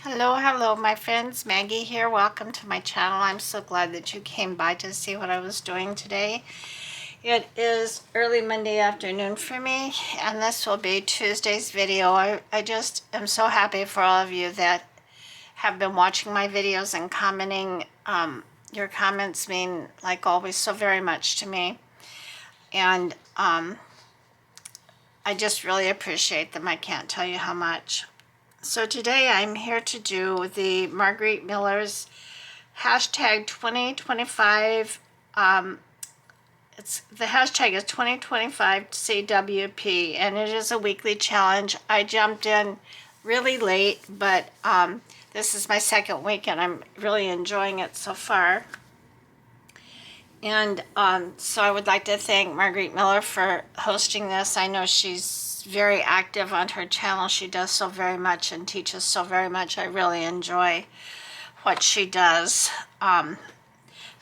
Hello, my friends. Maggie here. Welcome to my channel. I'm so glad that you came by to see what I was doing today. It is early Monday afternoon for me, and this will be Tuesday's video. I just am so happy for all of you that have been watching my videos and commenting. Your comments mean, like always, so very much to me. And I just really appreciate them. I can't tell you how much. So today I'm here to do the Margarete Miller's hashtag 2025. The hashtag is 2025 CWP, and it is a weekly challenge. I jumped in really late, but this is my second week and I'm really enjoying it so far. And so I would like to thank Margarete Miller for hosting this. I know she's very active on her channel. She does so very much and teaches so very much. I really enjoy what she does.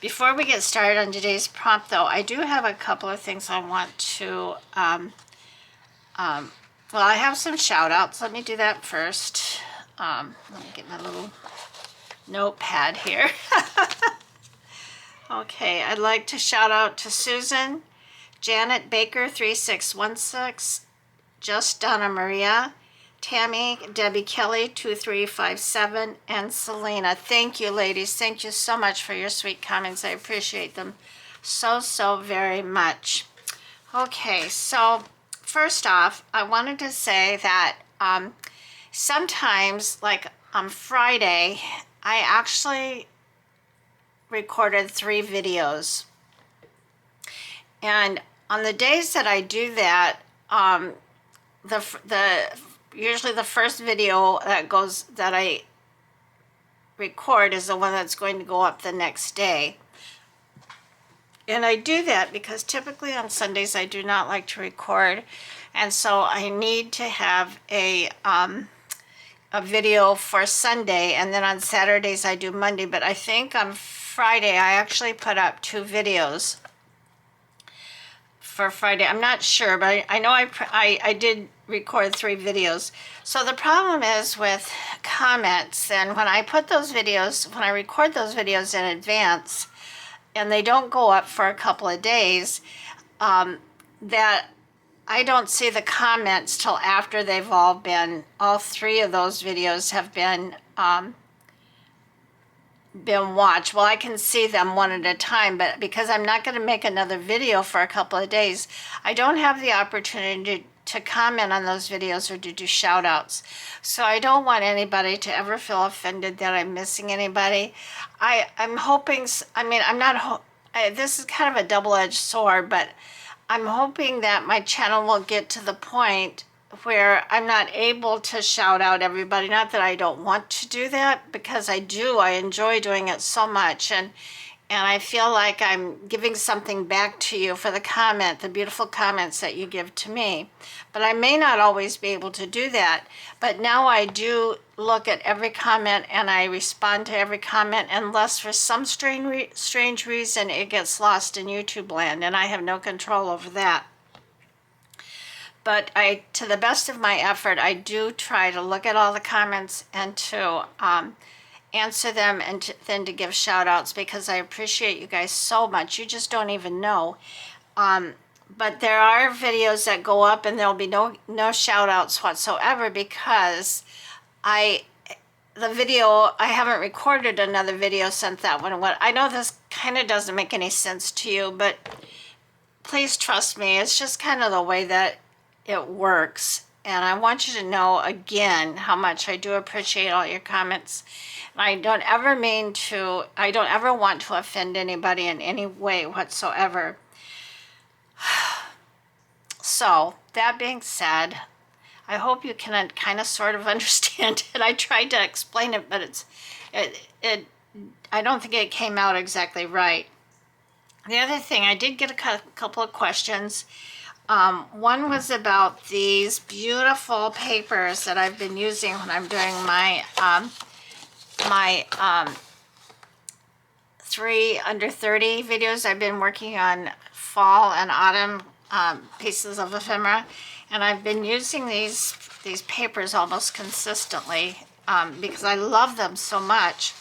Before we get started on today's prompt, though, I do have a couple of things I want to, well, I have some shout outs. Let me do that first. Let me get my little notepad here. Okay, I'd like to shout out to Susan, Janet Baker 3616, Just Donna Maria, Tammy, Debbie Kelly 2357, and Selena. Thank you, ladies. Thank you so much for your sweet comments. I appreciate them so very much. Okay, so first off, I wanted to say that sometimes, like on Friday, I actually recorded 3 videos, and on the days that I do that, usually the first video that I record is the one that's going to go up the next day. And I do that because typically on Sundays I do not like to record, and so I need to have a video for Sunday, and then on Saturdays I do Monday. But I think on Friday I actually put up 2 videos for Friday. I'm not sure, but I know I did record 3 videos. So the problem is with comments, and when I put those videos, when I record those videos in advance and they don't go up for a couple of days, that I don't see the comments till after they've all 3 of those videos have been watched. Well, I can see them one at a time, but because I'm not going to make another video for a couple of days, I don't have the opportunity to comment on those videos or to do shout outs. So I don't want anybody to ever feel offended that I'm missing anybody. I'm hoping, I mean, I'm not, this is kind of a double-edged sword, but I'm hoping that my channel will get to the point where I'm not able to shout out everybody. Not that I don't want to do that, because I do. I enjoy doing it so much, and I feel like I'm giving something back to you for the beautiful comments that you give to me. But I may not always be able to do that. But now I do look at every comment and I respond to every comment, unless for some strange reason it gets lost in YouTube land, and I have no control over that. But to the best of my effort, I do try to look at all the comments and to answer them, and then to give shout outs, because I appreciate you guys so much. You just don't even know. But there are videos that go up and there'll be no shout outs whatsoever, because I haven't recorded another video since that one. I know this kind of doesn't make any sense to you, but please trust me. It's just kind of the way that it works. And I want you to know again how much I do appreciate all your comments. And I don't ever want to offend anybody in any way whatsoever. So that being said, I hope you can kind of sort of understand it. I tried to explain it, but I don't think it came out exactly right. The other thing, I did get a couple of questions. One was about these beautiful papers that I've been using when I'm doing my 3 under 30 videos. I've been working on fall and autumn pieces of ephemera, and I've been using these papers almost consistently. because I love them so much.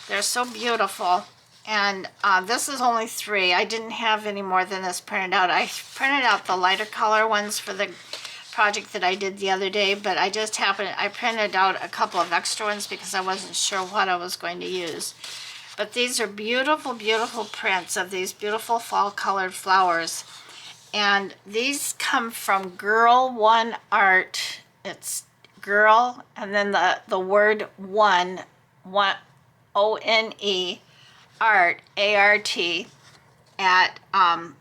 They're so beautiful. And this is only 3. I didn't have any more than this printed out. I printed out the lighter color ones for the project that I did the other day, but I printed out a couple of extra ones because I wasn't sure what I was going to use. But these are beautiful, beautiful prints of these beautiful fall colored flowers. And these come from GirlOneArt. It's girl and then the word one, O-N-E, art, A-R-T, at and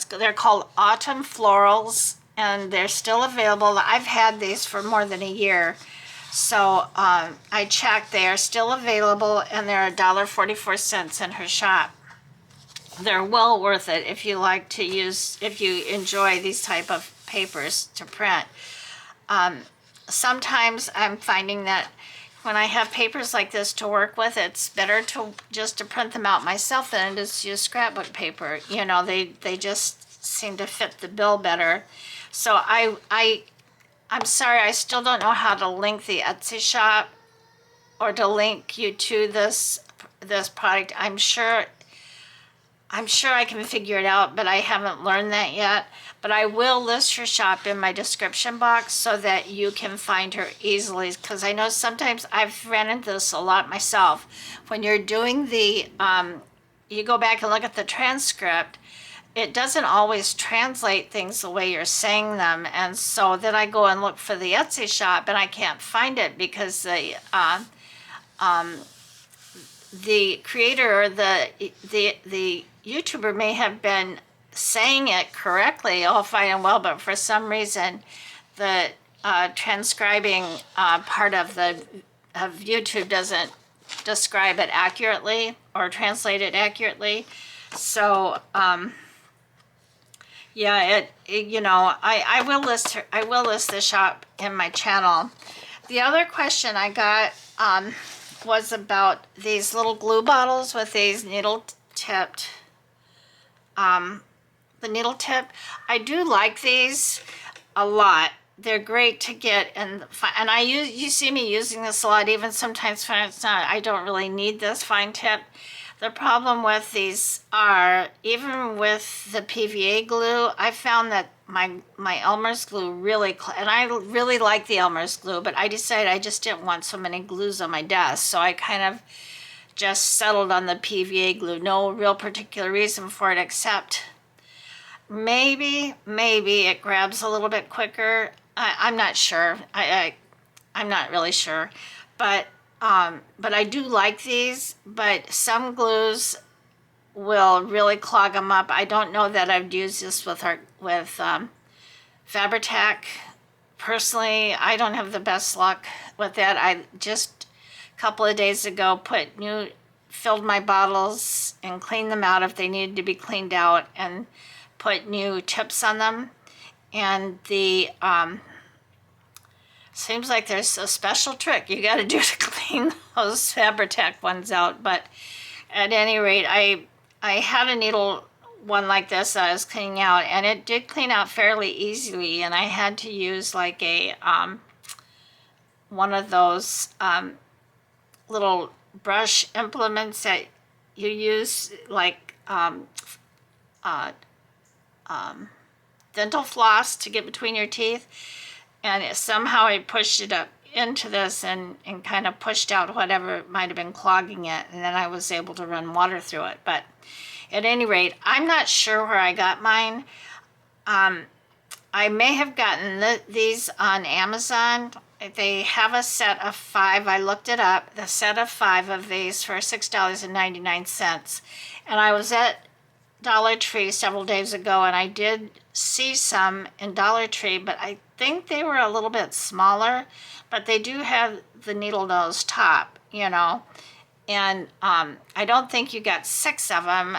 they're called Autumn Florals, and they're still available. I've had these for more than a year, so I checked. They are still available, and they're $1.44 in her shop. They're well worth it if you like to use, if you enjoy these type of papers to print. Sometimes I'm finding that when I have papers like this to work with, it's better to print them out myself than it is to use scrapbook paper. You know, they just seem to fit the bill better. So I'm sorry, I still don't know how to link the Etsy shop or to link you to this product. I'm sure I can figure it out, but I haven't learned that yet. But I will list her shop in my description box so that you can find her easily, because I know sometimes I've ran into this a lot myself. When you're doing the, you go back and look at the transcript, it doesn't always translate things the way you're saying them. And so then I go and look for the Etsy shop and I can't find it because the creator or the YouTuber may have been saying it correctly, all fine and well, but for some reason the transcribing part of YouTube doesn't describe it accurately or translate it accurately. So yeah, you know, I will list the shop in my channel. The other question I got was about these little glue bottles with these needle tipped the needle tip. I do like these a lot. They're great to get, and you see me using this a lot, even sometimes when it's not, I don't really need this fine tip. The problem with these are, even with the PVA glue, I found that my Elmer's glue really, and I really like the Elmer's glue, but I decided I just didn't want so many glues on my desk, so I kind of just settled on the PVA glue. No real particular reason for it, except maybe it grabs a little bit quicker. I'm not sure. I'm not really sure, but I do like these. But some glues will really clog them up. I don't know that I've used this with Fabri-Tac. Personally, I don't have the best luck with that. I just a couple of days ago filled my bottles and cleaned them out if they needed to be cleaned out, and put new tips on them. And the seems like there's a special trick you got to do to clean those Fabri-Tac ones out. But at any rate, I had a needle one like this that I was cleaning out, and it did clean out fairly easily, and I had to use like a one of those little brush implements that you use, like dental floss to get between your teeth, and somehow I pushed it up into this and kind of pushed out whatever might have been clogging it, and then I was able to run water through it. But at any rate, I'm not sure where I got mine. I may have gotten these on Amazon. They have a set of 5. I looked it up. The set of 5 of these for $6.99. And I was at Dollar Tree several days ago, and I did see some in Dollar Tree, but I think they were a little bit smaller. But they do have the needle nose top, you know. And I don't think you got 6 of them.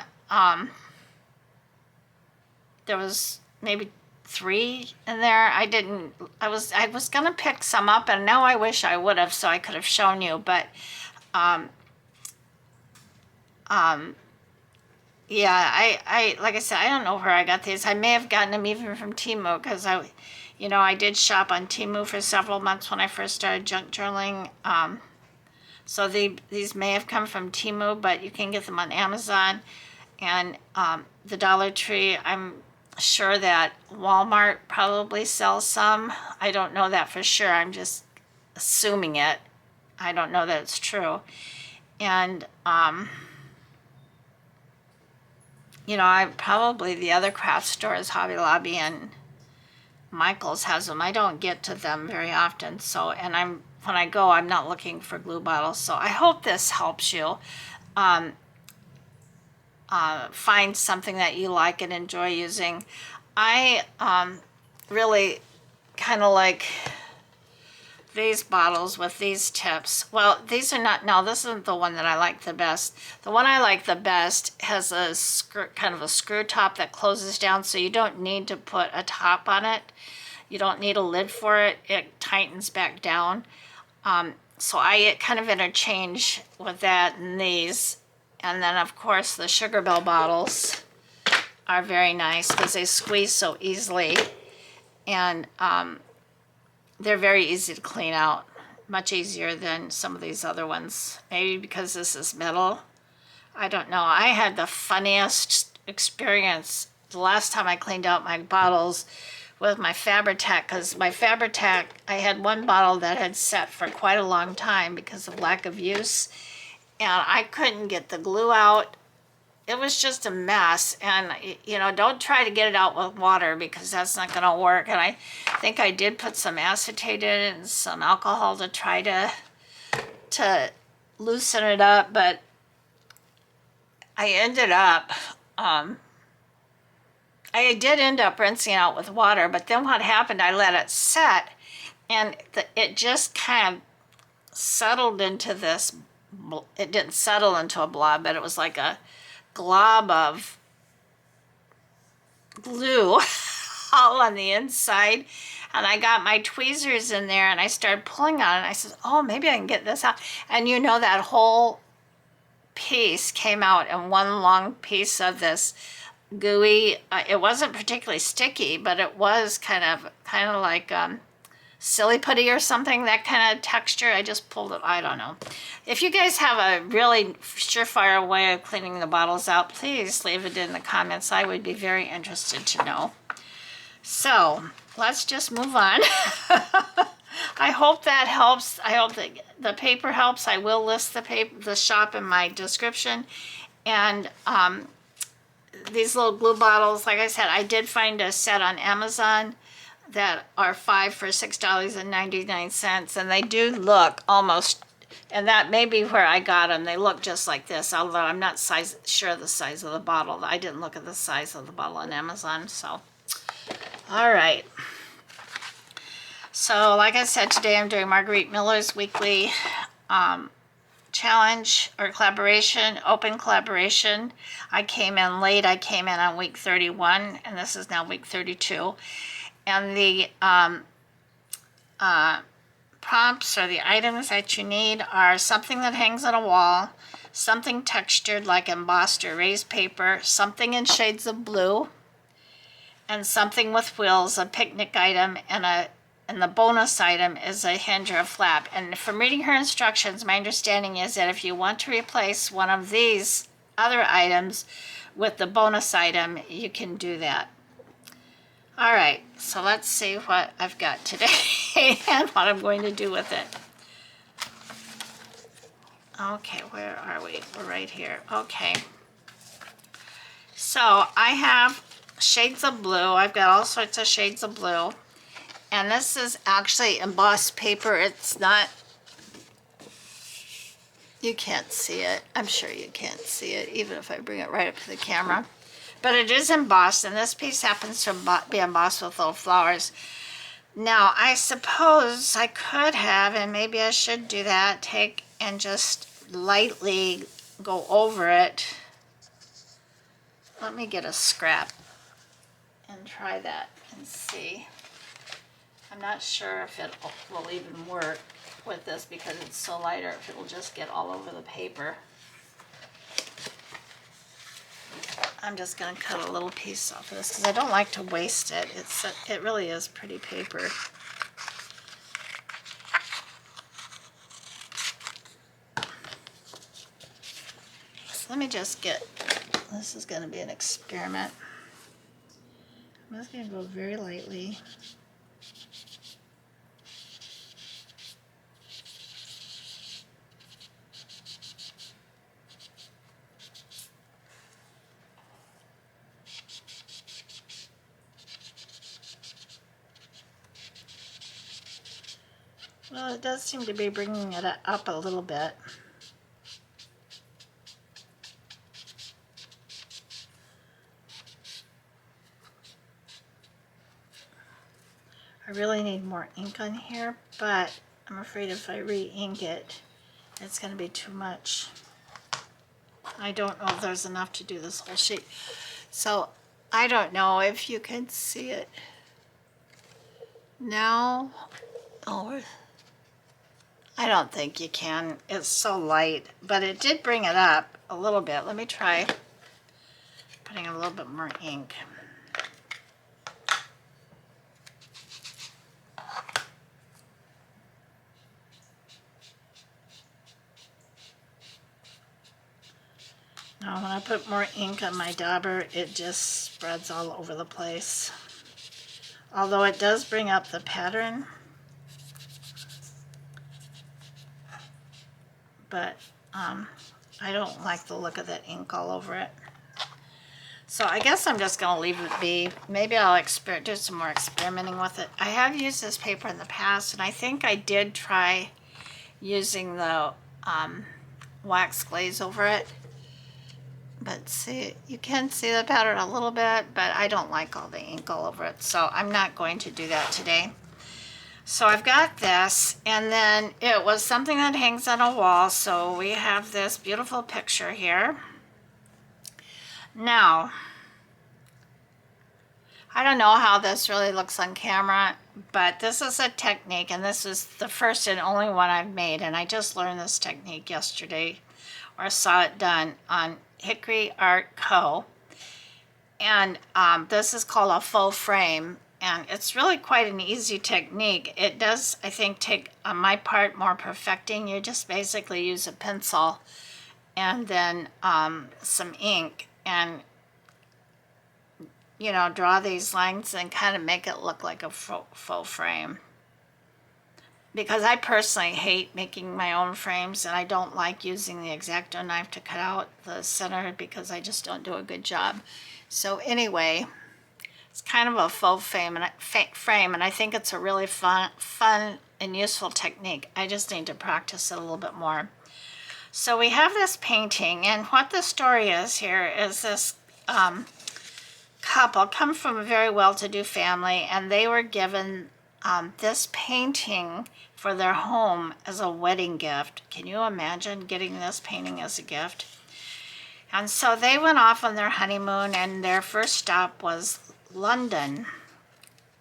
There was maybe 3 in there. I was gonna pick some up, and now I wish I would have, so I could have shown you. But yeah, I like I said, I don't know where I got these. I may have gotten them even from Temu, because You know, I did shop on Temu for several months when I first started junk journaling. So these may have come from Temu, but you can get them on Amazon and the Dollar Tree. I'm sure that Walmart probably sells some. I don't know that for sure. I'm just assuming it. I don't know that it's true. And you know, I probably the other craft stores, Hobby Lobby and Michael's has them. I don't get to them very often. So, and when I go, I'm not looking for glue bottles. So I hope this helps you find something that you like and enjoy using. I really kind of like these bottles with these tips. Well, these are not, no, this isn't the one that I like the best. The one I like the best has a kind of a screw top that closes down, so you don't need to put a top on it. You don't need a lid for it. It tightens back down. So I kind of interchange with that and these. And then of course the Sugar Bell bottles are very nice because they squeeze so easily. And they're very easy to clean out, much easier than some of these other ones. Maybe because this is metal. I don't know. I had the funniest experience the last time I cleaned out my bottles with my Fabri-Tac, because my Fabri-Tac, I had one bottle that had sat for quite a long time because of lack of use, and I couldn't get the glue out. It was just a mess, and you know, don't try to get it out with water because that's not going to work. And I think I did put some acetate in it and some alcohol to try to loosen it up, but I ended up I did end up rinsing it out with water, but then what happened, I let it set, and it just kind of settled into this, it didn't settle into a blob, but it was like a glob of glue all on the inside. And I got my tweezers in there and I started pulling on it, and I said, oh, maybe I can get this out. And you know, that whole piece came out in one long piece of this gooey, it wasn't particularly sticky, but it was kind of like silly putty or something, that kind of texture. I just pulled it, I don't know. If you guys have a really surefire way of cleaning the bottles out, please leave it in the comments. I would be very interested to know. So let's just move on. I hope that helps. I hope that the paper helps. I will list the shop in my description. And these little glue bottles, like I said, I did find a set on Amazon that are 5 for $6.99, and they do look almost, and that may be where I got them. They look just like this, although I'm not sure the size of the bottle. I didn't look at the size of the bottle on Amazon, so. All right. So, like I said, today I'm doing Margarete Miller's weekly challenge or collaboration, open collaboration. I came in late. I came in on week 31, and this is now week 32. And the prompts or the items that you need are something that hangs on a wall, something textured like embossed or raised paper, something in shades of blue, and something with wheels, a picnic item, and the bonus item is a hinge or a flap. And from reading her instructions, my understanding is that if you want to replace one of these other items with the bonus item, you can do that. All right, so let's see what I've got today and what I'm going to do with it. Okay, where are we? We're right here. Okay. So I have shades of blue. I've got all sorts of shades of blue. And this is actually embossed paper. It's not, you can't see it. I'm sure you can't see it, even if I bring it right up to the camera. But it is embossed, and this piece happens to be embossed with little flowers. Now, I suppose I could have, and maybe I should do that, take and just lightly go over it. Let me get a scrap and try that and see. I'm not sure if it will even work with this because it's so light, or if it'll just get all over the paper. I'm just going to cut a little piece off of this because I don't like to waste it. It really is pretty paper. So let me just get, this is going to be an experiment. I'm just going to go very lightly. Well, it does seem to be bringing it up a little bit. I really need more ink on here, but I'm afraid if I re-ink it, it's going to be too much. I don't know if there's enough to do this whole sheet. So I don't know if you can see it now. Oh, I don't think you can. It's so light, but it did bring it up a little bit. Let me try putting a little bit more ink. Now when I put more ink on my dauber, it just spreads all over the place. Although it does bring up the pattern, but I don't like the look of that ink all over it. So I guess I'm just going to leave it be. Maybe I'll do some more experimenting with it. I have used this paper in the past, and I think I did try using the wax glaze over it. But see, you can see the pattern a little bit, but I don't like all the ink all over it, so I'm not going to do that today. So I've got this, and then it was something that hangs on a wall, so we have this beautiful picture here. Now, I don't know how this really looks on camera, but this is a technique, and this is the first and only one I've made, and I just learned this technique yesterday, or saw it done on Hickory Art Co. And this is called a faux frame, and it's really quite an easy technique. It does, I think, take on my part more perfecting. You just basically use a pencil and then some ink and, you know, draw these lines and kind of make it look like a faux frame. Because I personally hate making my own frames, and I don't like using the X-Acto knife to cut out the center because I just don't do a good job. So anyway, it's kind of a faux frame, and I think it's a really fun and useful technique. I just need to practice it a little bit more. So we have this painting, and what the story is here is this couple come from a very well-to-do family, and they were given this painting for their home as a wedding gift. Can you imagine getting this painting as a gift? And so they went off on their honeymoon, and their first stop was London.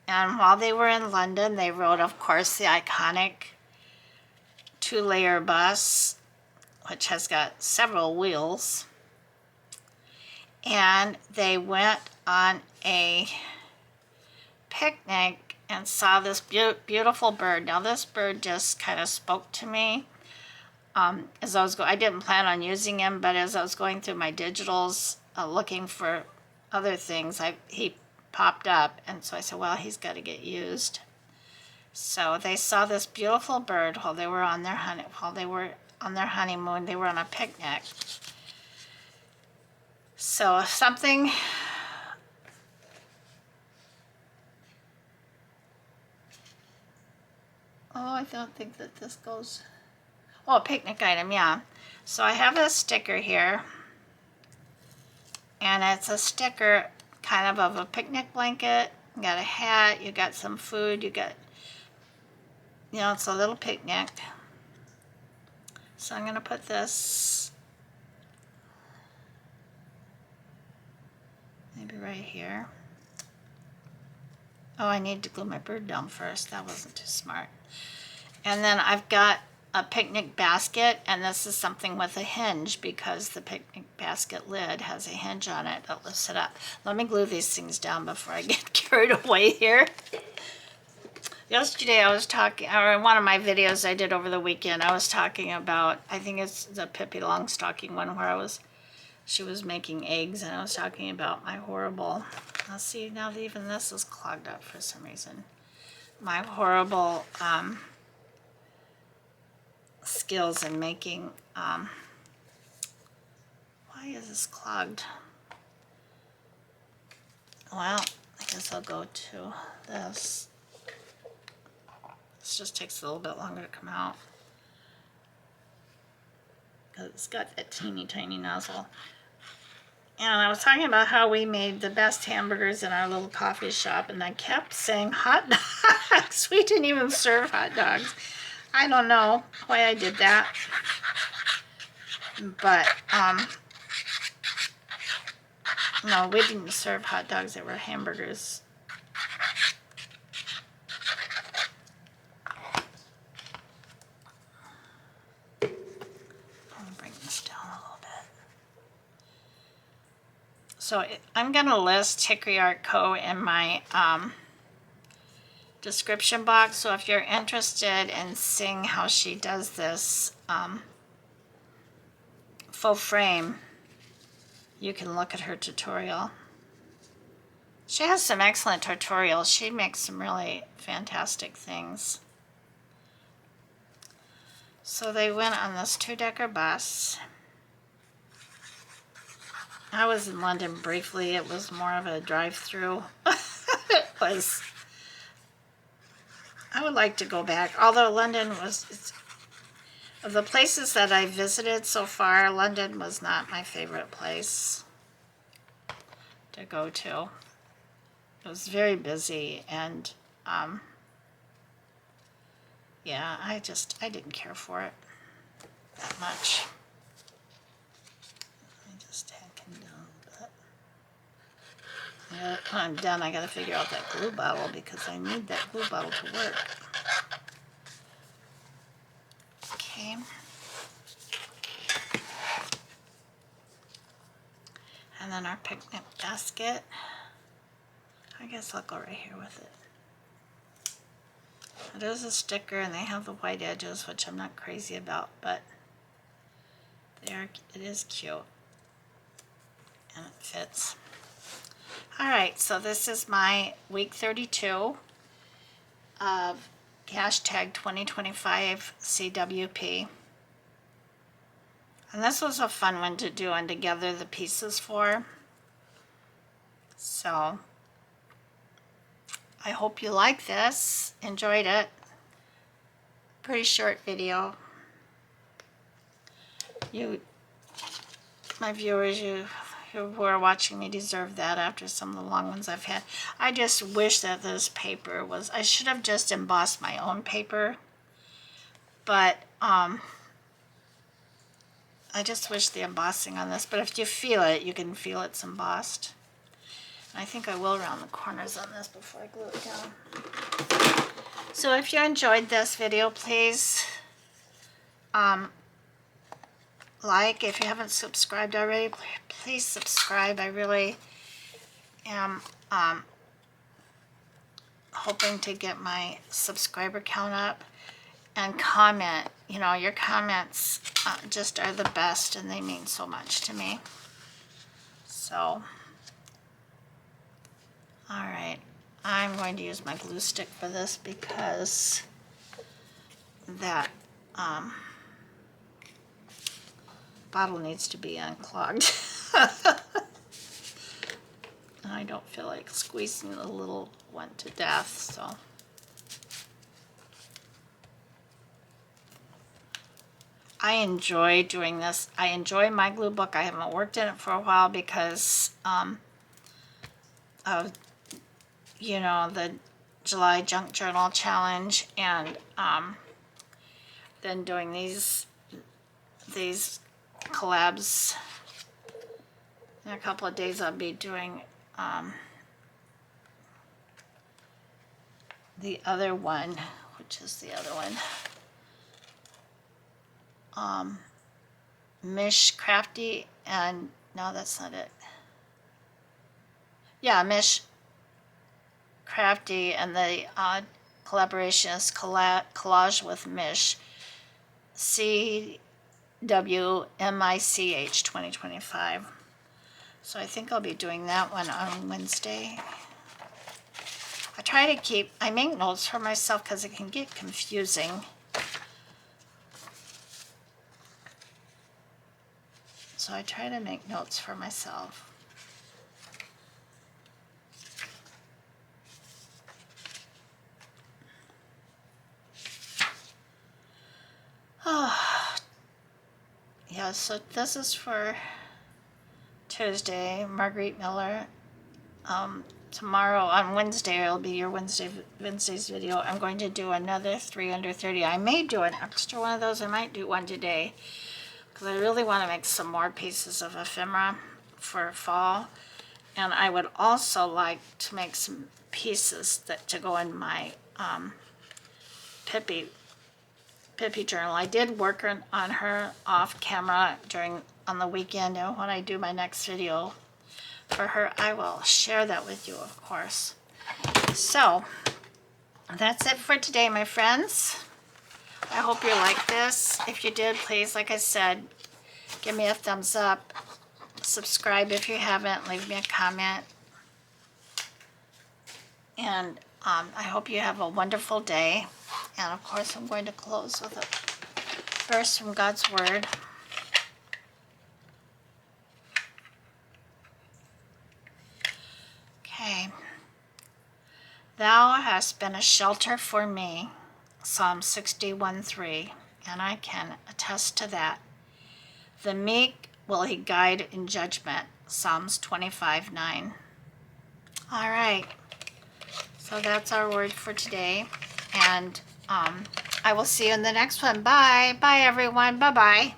And while they were in London, they rode, of course, the iconic 2-layer bus, which has got several wheels. And they went on a picnic and saw this beautiful bird. Now this bird just kind of spoke to me as I was I didn't plan on using him, but as I was going through my digitals looking for other things, he popped up, and so I said, well, he's got to get used. So they saw this beautiful bird while they were on their honeymoon. They were on a picnic. So something. Oh, I don't think that this goes. Oh, a picnic item, yeah. So I have a sticker here, and it's a sticker kind of a picnic blanket. You got a hat, you got some food, you got, you know, it's a little picnic. So I'm going to put this maybe right here. Oh, I need to glue my bird down first. That wasn't too smart. And then I've got a picnic basket, and this is something with a hinge because the picnic basket lid has a hinge on it that lifts it up. Let me glue these things down before I get carried away here. Yesterday I was talking, or in one of my videos I did over the weekend, I was talking about, I think it's the Pippi Longstocking one where she was making eggs, and I was talking about my horrible, let's see, now even this is clogged up for some reason. My horrible skills in making, why is this clogged? Well, I guess I'll go to this. This just takes a little bit longer to come out because it's got that teeny tiny nozzle. And I was talking about how we made the best hamburgers in our little coffee shop, and I kept saying hot dogs. We didn't even serve hot dogs. I don't know why I did that, but no, we didn't serve hot dogs. They were hamburgers. So I'm going to list Hickory Art Co. in my description box. So if you're interested in seeing how she does this faux frame, you can look at her tutorial. She has some excellent tutorials. She makes some really fantastic things. So they went on this 2-decker bus. I was in London briefly. It was more of a drive-through. It was. I would like to go back. Although London was, of the places that I visited so far, London was not my favorite place to go to. It was very busy, and yeah, I didn't care for it that much. Yeah, when I'm done, I gotta figure out that glue bottle because I need that glue bottle to work. Okay. And then our picnic basket. I guess I'll go right here with it. It is a sticker, and they have the white edges, which I'm not crazy about, but it is cute, and it fits. Alright, so this is my week 32 of hashtag 2025 CWP. And this was a fun one to do and to gather the pieces for. So, I hope you like this, enjoyed it. Pretty short video. My viewers, you who are watching me deserve that after some of the long ones I've had. I just wish that this paper was, I should have just embossed my own paper, but I just wish the embossing on this, but if you feel it, you can feel it's embossed. And I think I will round the corners on this before I glue it down. So if you enjoyed this video, please like. If you haven't subscribed already, please subscribe. I really am hoping to get my subscriber count up. And comment. You know, your comments just are the best, and they mean so much to me. So, alright, I'm going to use my glue stick for this because that bottle needs to be unclogged. I don't feel like squeezing the little one to death, so. I enjoy doing this. I enjoy my glue book. I haven't worked in it for a while because of, you know, the July Junk Journal Challenge, and then doing these collabs. In a couple of days I'll be doing the other one, which is the other one. Mish Crafty, and no, that's not it. Yeah, Mish Crafty, and the collaboration is Collage with Mish, CWMICH 2025. So I think I'll be doing that one on Wednesday. I make notes for myself because it can get confusing. So I try to make notes for myself. Oh, yeah, so this is for Tuesday, Margarete Miller. Tomorrow, on Wednesday, it'll be your Wednesday's video. I'm going to do another 3 under 30. I may do an extra one of those. I might do one today because I really want to make some more pieces of ephemera for fall. And I would also like to make some pieces to go in my Pippi journal. I did work on her off camera on the weekend, and when I do my next video for her, I will share that with you, of course. So that's it for today, my friends. I hope you liked this. If you did, please, like I said, give me a thumbs up. Subscribe if you haven't. Leave me a comment. And I hope you have a wonderful day. And of course, I'm going to close with a verse from God's Word. Okay. Thou hast been a shelter for me, Psalm 61:3, and I can attest to that. The meek will he guide in judgment, Psalms 25:9. All right. So that's our word for today. And I will see you in the next one. Bye. Bye, everyone. Bye-bye.